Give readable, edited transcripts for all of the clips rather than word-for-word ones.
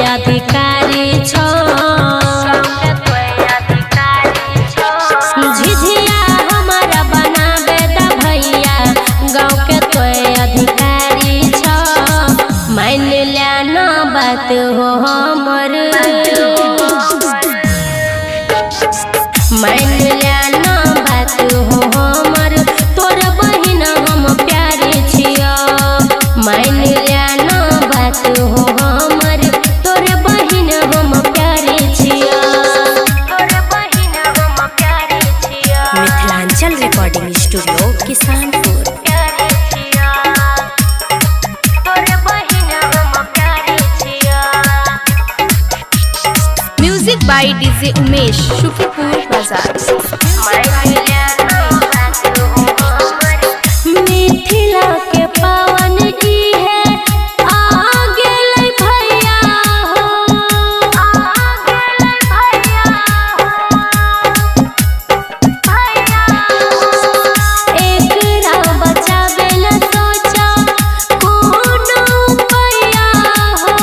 अधिकारी छो। झिझिया हमारा बनावे दा भैया गाँव के तो अधिकारी छो। मान लिया ना बात हो हमर, मान लिया ना बात हो हमर, तोर बहिन हम प्यारे छिया। मान लिया ना बात हो हमर, तोर बहिन हम प्यारे छिया। Mithilanchal recording studio Kisanpur. Music by DJ Umesh, Shukipur बाजार। मिथिला के पावन की है आगे ले भैया हो, एक राह बचावे न सोचा कोनो भैया हो,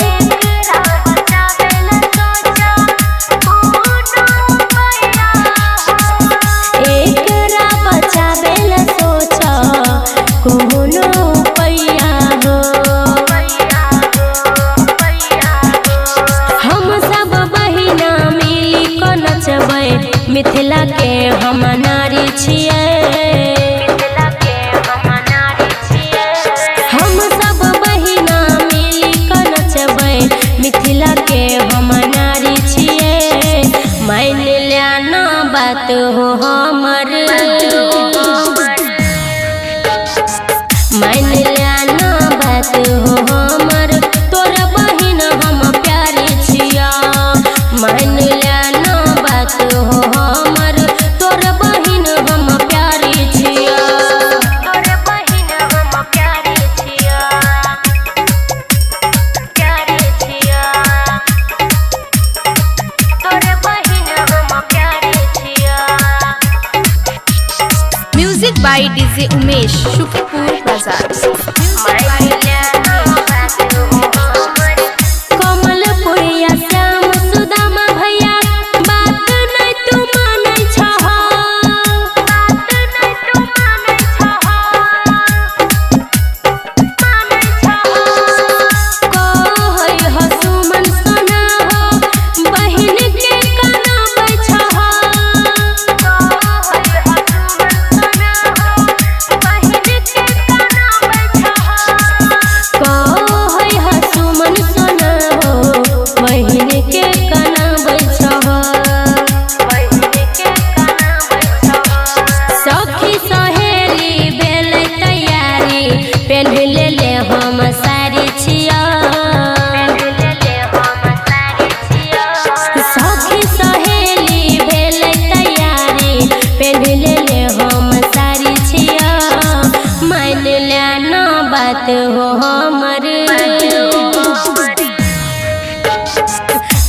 एक राह बचावे न सोचा कोनो भैया हो। हम सब बहिना मिली को नचबै, मिथिला के हम नारी छियै। हम सब बहिना मिली को नचबै, मिथिला के हम नारी छियै। मान लिया ना बात हो हमर, मान लिया ना बात हो हमर, तोर बहिन हम प्यारे छिया। मान लिया ना बात हो हमर, तोर बहिन हम प्यारे छिया। Music by DJ Umesh, Shukipur बाजार। कमलपुरिया श्याम सुदामा भैया बात नहीं तू मानै छह। कहै ह सुमन सोना हो, बहिन के कनाबै छह। कहै ह सुमन सोना हो, बहिन के कनाबै छह। सखी सहेली भेलै तैयारी, पेन्ह ले हम साड़ी छिया। सखी सहेली भेलै तैयारी, पेन्ह ले हम साड़ी छिया। मान लिया ना बात हो हमर,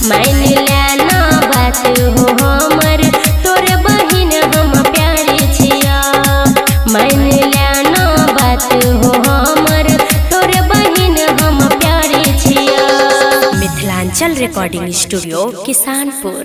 मान लिया ना बात हो हमर, तोर बहिन हम प्यारे छिया। मान लिया ना बात हो हमर, तोर बहिन हम प्यारे छिया। Mithilanchal recording studio Kisanpur.